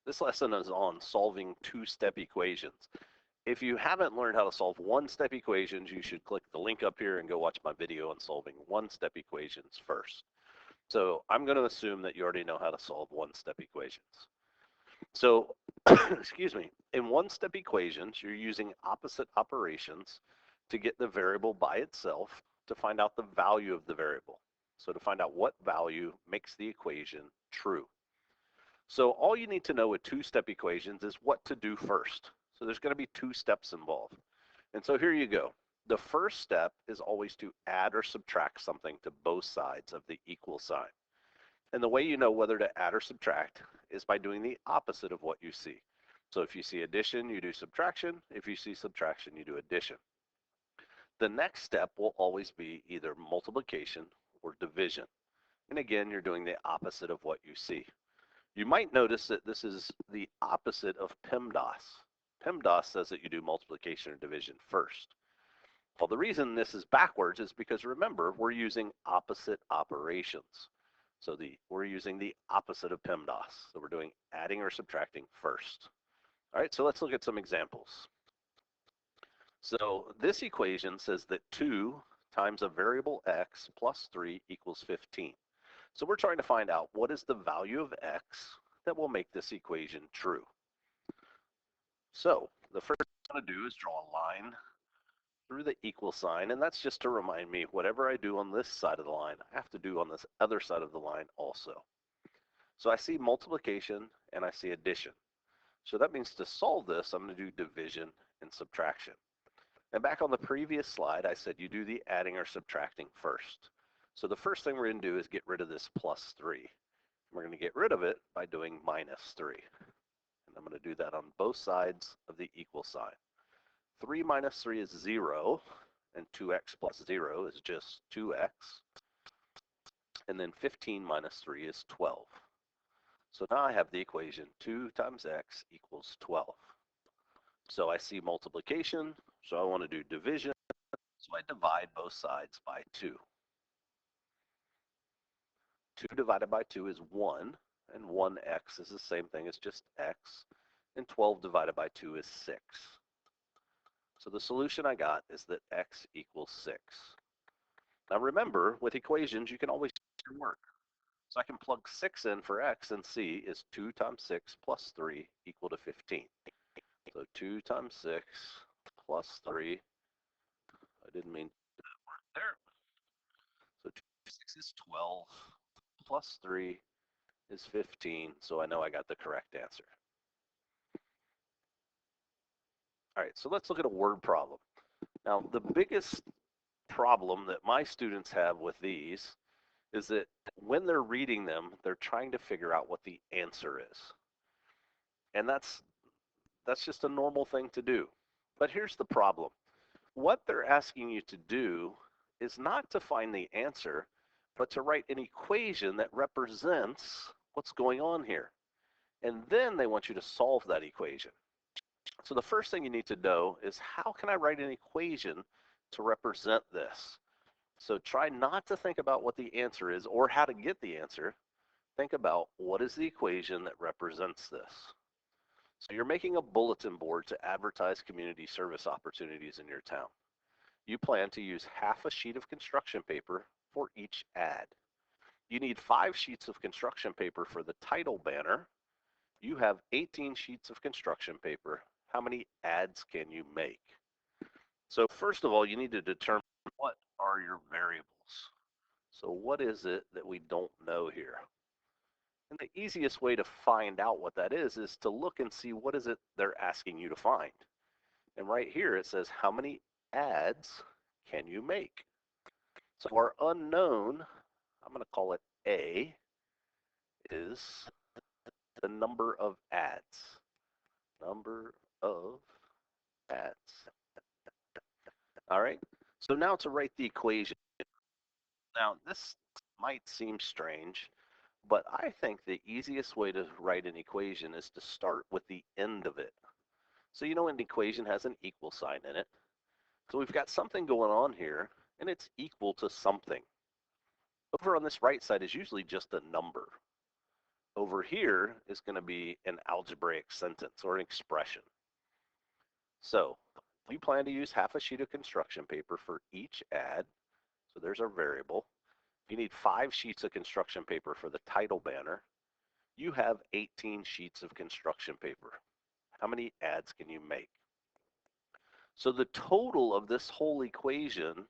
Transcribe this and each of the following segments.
This lesson is on solving two-step equations. If you haven't learned how to solve one-step equations, you should click the link up here and go watch my video on solving one-step equations first. So I'm going to assume that you already know how to solve one-step equations. So, excuse me, in one-step equations, you're using opposite operations to get the variable by itself to find out the value of the variable. So to find out what value makes the equation true. So all you need to know with two-step equations is what to do first. So there's going to be two steps involved. And so here you go. The first step is always to add or subtract something to both sides of the equal sign. And the way you know whether to add or subtract is by doing the opposite of what you see. So if you see addition, you do subtraction. If you see subtraction, you do addition. The next step will always be either multiplication or division. And again, you're doing the opposite of what you see. You might notice that this is the opposite of PEMDAS. PEMDAS says that you do multiplication or division first. Well, the reason this is backwards is because remember, we're using opposite operations. So we're using the opposite of PEMDAS. So we're doing adding or subtracting first. All right, so let's look at some examples. So this equation says that 2 times a variable x plus 3 equals 15. So we're trying to find out what is the value of x that will make this equation true. So the first thing I'm going to do is draw a line through the equal sign, and that's just to remind me whatever I do on this side of the line, I have to do on this other side of the line also. So I see multiplication and I see addition. So that means to solve this, I'm going to do division and subtraction. And back on the previous slide, I said you do the adding or subtracting first. So the first thing we're going to do is get rid of this plus 3. We're going to get rid of it by doing minus 3. And I'm going to do that on both sides of the equal sign. 3 minus 3 is 0, and 2x plus 0 is just 2x. And then 15 minus 3 is 12. So now I have the equation 2 times x equals 12. So I see multiplication, so I want to do division, so I divide both sides by 2. 2 divided by 2 is 1, and 1x is the same thing as just x, and 12 divided by 2 is 6. So the solution I got is that x equals 6. Now remember, with equations, you can always do your work. So I can plug 6 in for x and see is 2 times 6 plus 3 equal to 15. So 2 times 6 plus 3, I didn't mean there. So 2 times 6 is 12, plus 3 is 15, so I know I got the correct answer. All right, so let's look at a word problem. Now, the biggest problem that my students have with these is that when they're reading them, they're trying to figure out what the answer is. And that's just a normal thing to do. But here's the problem. What they're asking you to do is not to find the answer, but to write an equation that represents what's going on here. And then they want you to solve that equation. So the first thing you need to know is how can I write an equation to represent this? So try not to think about what the answer is or how to get the answer. Think about what is the equation that represents this. So you're making a bulletin board to advertise community service opportunities in your town. You plan to use half a sheet of construction paper for each ad. You need 5 sheets of construction paper for the title banner. You have 18 sheets of construction paper. How many ads can you make? So first of all, you need to determine what are your variables. So what is it that we don't know here? And the easiest way to find out what that is to look and see what is it they're asking you to find. And right here it says how many ads can you make? So our unknown, I'm going to call it A, is the number of ads. Number of ads. All right, so now to write the equation. Now this might seem strange, but I think the easiest way to write an equation is to start with the end of it. So you know an equation has an equal sign in it. So we've got something going on here, and it's equal to something. Over on this right side is usually just a number. over here is going to be an algebraic sentence or an expression. So we plan to use half a sheet of construction paper for each ad. So there's our variable. You need 5 sheets of construction paper for the title banner. You have 18 sheets of construction paper. How many ads can you make? So the total of this whole equation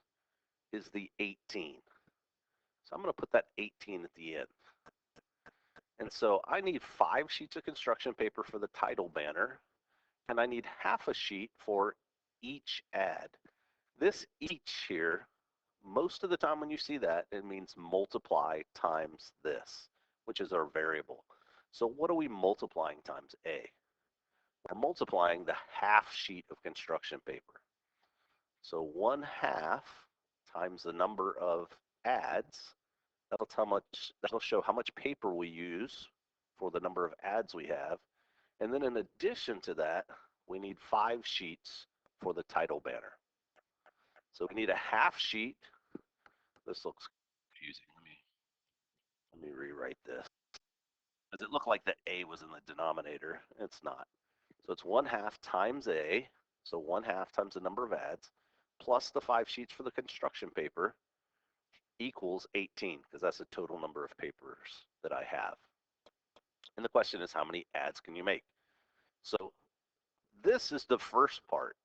is the 18. So I'm going to put that 18 at the end. And so I need 5 sheets of construction paper for the title banner, and I need half a sheet for each ad. This each here, most of the time when you see that, it means multiply times this, which is our variable. So what are we multiplying times A? We're multiplying the half sheet of construction paper. So 1/2 times the number of ads, that'll show how much paper we use for the number of ads we have. And then in addition to that, we need 5 sheets for the title banner. So we need a half sheet. This looks confusing. Let me rewrite this. Does it look like the A was in the denominator? It's not. So it's 1/2 times A, so 1/2 times the number of ads, plus the 5 sheets for the construction paper, equals 18, because that's the total number of papers that I have. And the question is, how many ads can you make? So this is the first part.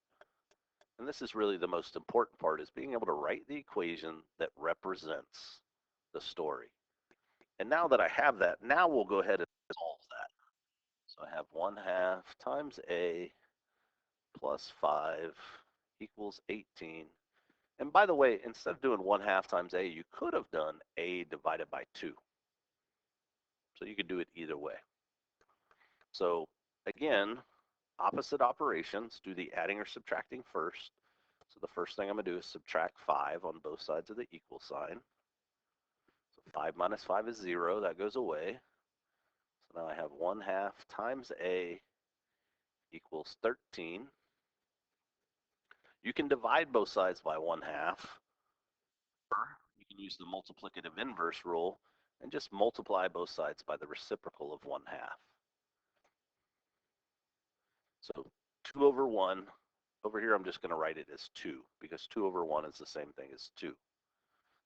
And this is really the most important part, is being able to write the equation that represents the story. And now that I have that, now we'll go ahead and solve that. So I have 1/2 times A plus 5 equals 18. And by the way, instead of doing 1/2 times A, you could have done A divided by 2. So you could do it either way. So again, opposite operations, do the adding or subtracting first. So the first thing I'm going to do is subtract 5 on both sides of the equal sign. So 5 minus 5 is 0. That goes away. So now I have 1/2 times A equals 13. You can divide both sides by 1/2. Or you can use the multiplicative inverse rule and just multiply both sides by the reciprocal of 1/2. So 2 over 1. Over here, I'm just going to write it as 2, because 2 over 1 is the same thing as 2.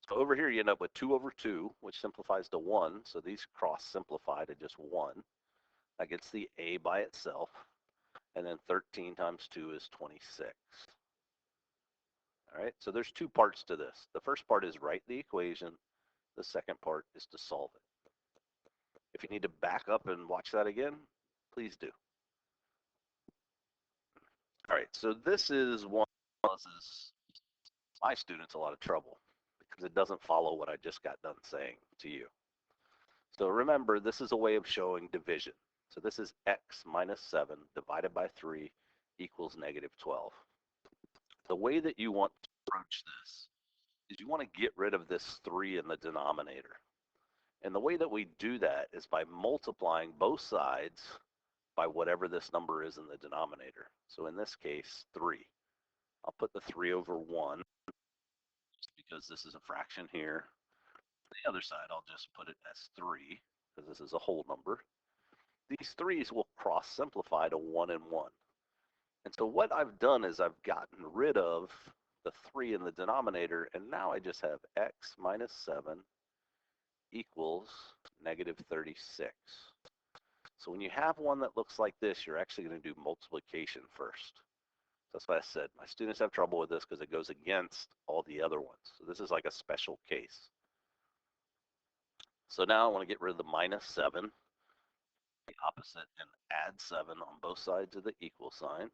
So over here, you end up with 2 over 2, which simplifies to 1. So these cross simplify to just 1. That gets the A by itself. And then 13 times 2 is 26. All right, so there's 2 parts to this. The first part is write the equation. The second part is to solve it. If you need to back up and watch that again, please do. All right, so this is one that causes my students a lot of trouble because it doesn't follow what I just got done saying to you. So remember, this is a way of showing division. So this is x minus 7 divided by 3 equals negative 12. The way that you want to approach this is you want to get rid of this 3 in the denominator. And the way that we do that is by multiplying both sides by whatever this number is in the denominator. So in this case, 3. I'll put the 3 over 1 just because this is a fraction here. The other side, I'll just put it as 3 because this is a whole number. These 3's will cross simplify to 1 and 1. And so what I've done is I've gotten rid of the 3 in the denominator, and now I just have x minus 7 equals negative 36. So when you have one that looks like this, you're actually going to do multiplication first. That's why I said my students have trouble with this because it goes against all the other ones. So this is like a special case. So now I want to get rid of the minus 7, the opposite, and add 7 on both sides of the equal sign.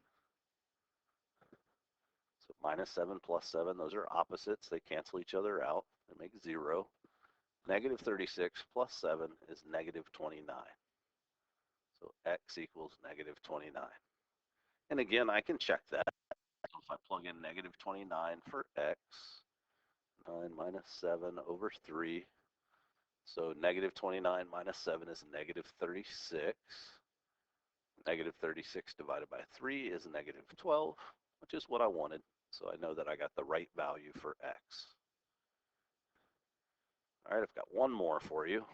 So minus 7 plus 7, those are opposites. They cancel each other out. They make 0. Negative 36 plus 7 is negative 29. So x equals negative 29. And again, I can check that. So if I plug in negative 29 for x, 9 minus 7 over 3. So negative 29 minus 7 is negative 36. Negative 36 divided by 3 is negative 12, which is what I wanted. So I know that I got the right value for x. All right, I've got one more for you.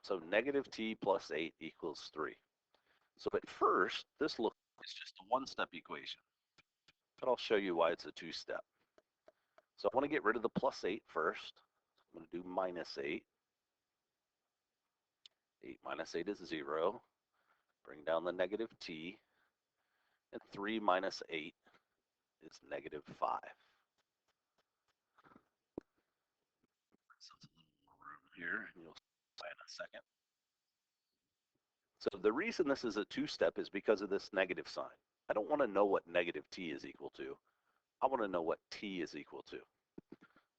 So negative t plus 8 equals 3. So at first, this looks like it's just a one-step equation, but I'll show you why it's a two-step. So I want to get rid of the plus 8 first. I'm going to do minus 8. 8 minus 8 is 0. Bring down the negative t. And 3 minus 8 is negative 5. So it's a little more room here, and you'll see in a second. So the reason this is a two-step is because of this negative sign. I don't want to know what negative t is equal to. I want to know what t is equal to.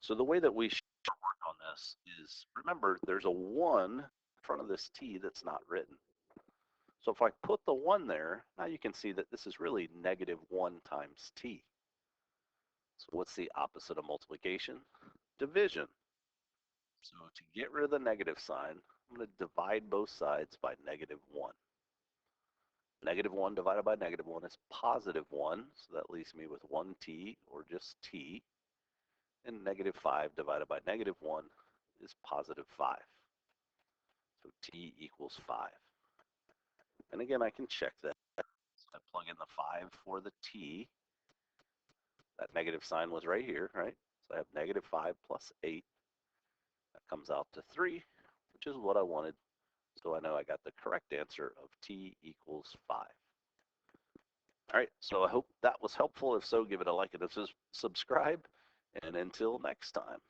So the way that we should work on this is, remember, there's a 1 in front of this t that's not written. So if I put the 1 there, now you can see that this is really negative 1 times t. So what's the opposite of multiplication? Division. So to get rid of the negative sign, I'm going to divide both sides by negative 1. Negative 1 divided by negative 1 is positive 1, so that leaves me with 1t, or just t. And negative 5 divided by negative 1 is positive 5. So t equals 5. And again, I can check that. So I plug in the 5 for the t. That negative sign was right here, right? So I have negative 5 plus 8. That comes out to 3, which is what I wanted. So I know I got the correct answer of t equals 5. All right, so I hope that was helpful. If so, give it a like and a subscribe. And until next time.